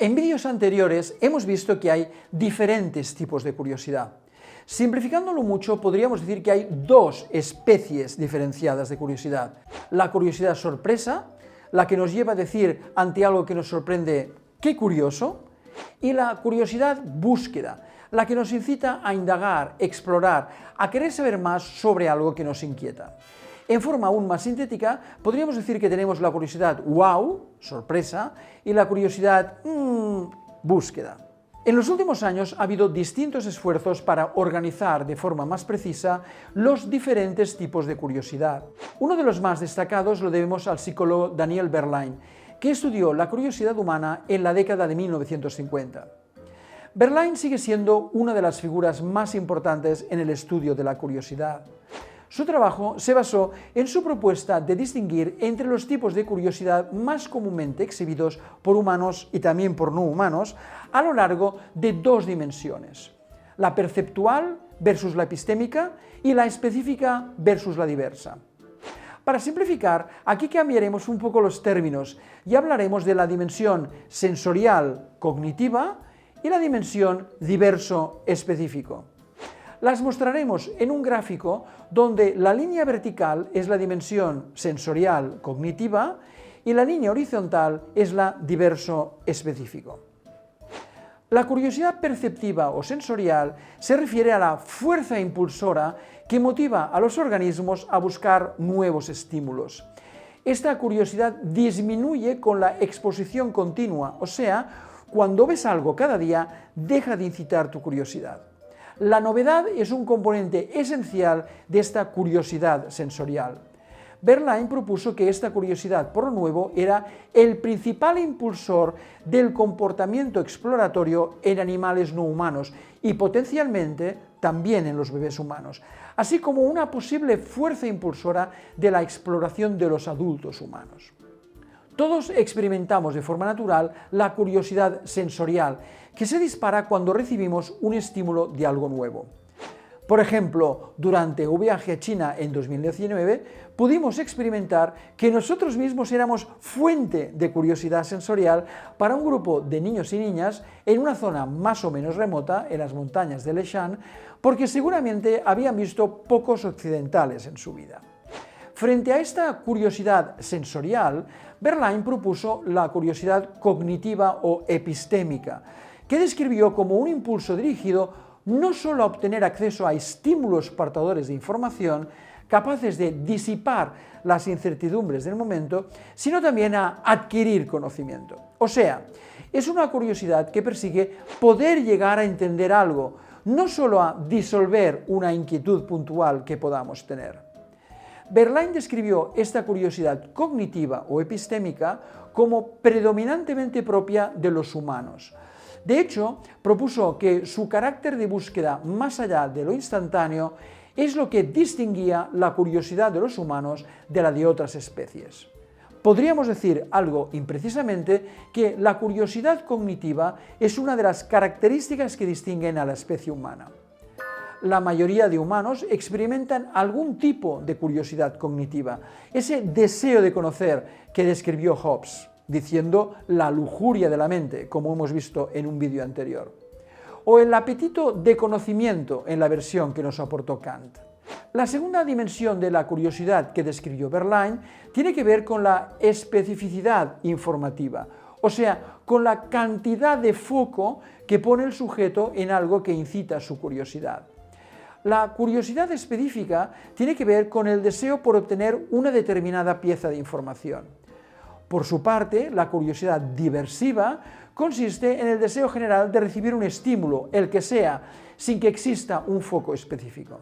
En vídeos anteriores hemos visto que hay diferentes tipos de curiosidad. Simplificándolo mucho, podríamos decir que hay dos especies diferenciadas de curiosidad. La curiosidad sorpresa, la que nos lleva a decir ante algo que nos sorprende, ¡qué curioso!, y la curiosidad búsqueda, la que nos incita a indagar, explorar, a querer saber más sobre algo que nos inquieta. En forma aún más sintética, podríamos decir que tenemos la curiosidad wow, sorpresa, y la curiosidad búsqueda. En los últimos años ha habido distintos esfuerzos para organizar de forma más precisa los diferentes tipos de curiosidad. Uno de los más destacados lo debemos al psicólogo Daniel Berline, que estudió la curiosidad humana en la década de 1950. Berline sigue siendo una de las figuras más importantes en el estudio de la curiosidad. Su trabajo se basó en su propuesta de distinguir entre los tipos de curiosidad más comúnmente exhibidos por humanos y también por no humanos a lo largo de dos dimensiones: la perceptual versus la epistémica y la específica versus la diversa. Para simplificar, aquí cambiaremos un poco los términos y hablaremos de la dimensión sensorial cognitiva y la dimensión diverso-específico. Las mostraremos en un gráfico donde la línea vertical es la dimensión sensorial cognitiva y la línea horizontal es la diverso-específico. La curiosidad perceptiva o sensorial se refiere a la fuerza impulsora que motiva a los organismos a buscar nuevos estímulos. Esta curiosidad disminuye con la exposición continua, o sea, cuando ves algo cada día, deja de incitar tu curiosidad. La novedad es un componente esencial de esta curiosidad sensorial. Berline propuso que esta curiosidad por lo nuevo era el principal impulsor del comportamiento exploratorio en animales no humanos y potencialmente también en los bebés humanos, así como una posible fuerza impulsora de la exploración de los adultos humanos. Todos experimentamos de forma natural la curiosidad sensorial, que se dispara cuando recibimos un estímulo de algo nuevo. Por ejemplo, durante un viaje a China en 2019, pudimos experimentar que nosotros mismos éramos fuente de curiosidad sensorial para un grupo de niños y niñas en una zona más o menos remota, en las montañas de Leshan, porque seguramente habían visto pocos occidentales en su vida. Frente a esta curiosidad sensorial, Berline propuso la curiosidad cognitiva o epistémica, que describió como un impulso dirigido no solo a obtener acceso a estímulos portadores de información capaces de disipar las incertidumbres del momento, sino también a adquirir conocimiento. O sea, es una curiosidad que persigue poder llegar a entender algo, no solo a disolver una inquietud puntual que podamos tener. Berline describió esta curiosidad cognitiva o epistémica como predominantemente propia de los humanos. De hecho, propuso que su carácter de búsqueda más allá de lo instantáneo es lo que distinguía la curiosidad de los humanos de la de otras especies. Podríamos decir algo imprecisamente que la curiosidad cognitiva es una de las características que distinguen a la especie humana. La mayoría de humanos experimentan algún tipo de curiosidad cognitiva, ese deseo de conocer que describió Hobbes, diciendo la lujuria de la mente, como hemos visto en un vídeo anterior, o el apetito de conocimiento en la versión que nos aportó Kant. La segunda dimensión de la curiosidad que describió Berline tiene que ver con la especificidad informativa, o sea, con la cantidad de foco que pone el sujeto en algo que incita su curiosidad. La curiosidad específica tiene que ver con el deseo por obtener una determinada pieza de información. Por su parte, la curiosidad diversiva consiste en el deseo general de recibir un estímulo, el que sea, sin que exista un foco específico.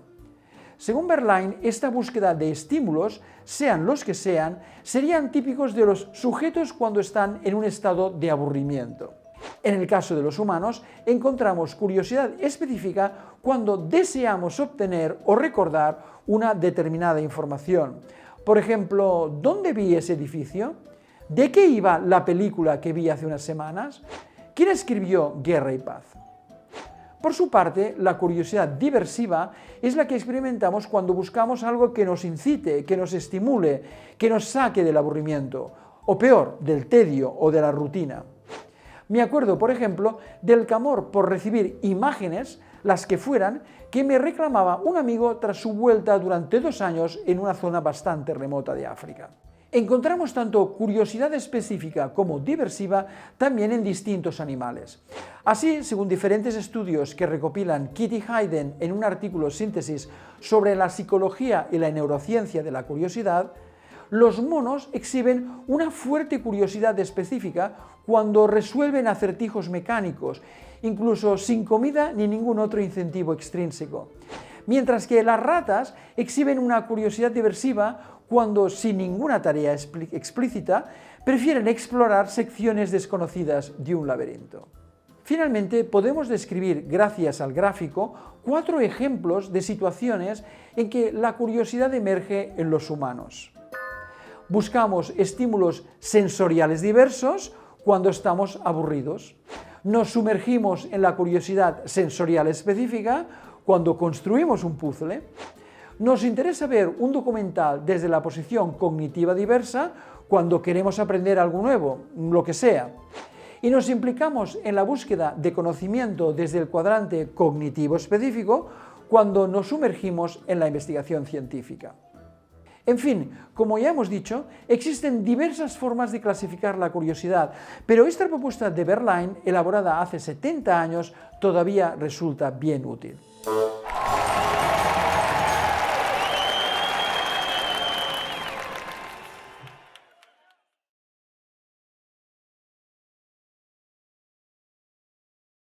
Según Berline, esta búsqueda de estímulos, sean los que sean, serían típicos de los sujetos cuando están en un estado de aburrimiento. En el caso de los humanos, encontramos curiosidad específica cuando deseamos obtener o recordar una determinada información. Por ejemplo, ¿dónde vi ese edificio? ¿De qué iba la película que vi hace unas semanas? ¿Quién escribió Guerra y Paz? Por su parte, la curiosidad diversiva es la que experimentamos cuando buscamos algo que nos incite, que nos estimule, que nos saque del aburrimiento, o peor, del tedio o de la rutina. Me acuerdo, por ejemplo, del clamor por recibir imágenes, las que fueran, que me reclamaba un amigo tras su vuelta durante 2 años en una zona bastante remota de África. Encontramos tanto curiosidad específica como diversiva también en distintos animales. Así, según diferentes estudios que recopilan Kitty Hayden en un artículo síntesis sobre la psicología y la neurociencia de la curiosidad, los monos exhiben una fuerte curiosidad específica cuando resuelven acertijos mecánicos, incluso sin comida ni ningún otro incentivo extrínseco. Mientras que las ratas exhiben una curiosidad diversiva cuando, sin ninguna tarea explícita, prefieren explorar secciones desconocidas de un laberinto. Finalmente, podemos describir, gracias al gráfico, 4 ejemplos de situaciones en que la curiosidad emerge en los humanos. Buscamos estímulos sensoriales diversos cuando estamos aburridos. Nos sumergimos en la curiosidad sensorial específica cuando construimos un puzzle. Nos interesa ver un documental desde la posición cognitiva diversa cuando queremos aprender algo nuevo, lo que sea. Y nos implicamos en la búsqueda de conocimiento desde el cuadrante cognitivo específico cuando nos sumergimos en la investigación científica. En fin, como ya hemos dicho, existen diversas formas de clasificar la curiosidad, pero esta propuesta de Berline, elaborada hace 70 años, todavía resulta bien útil.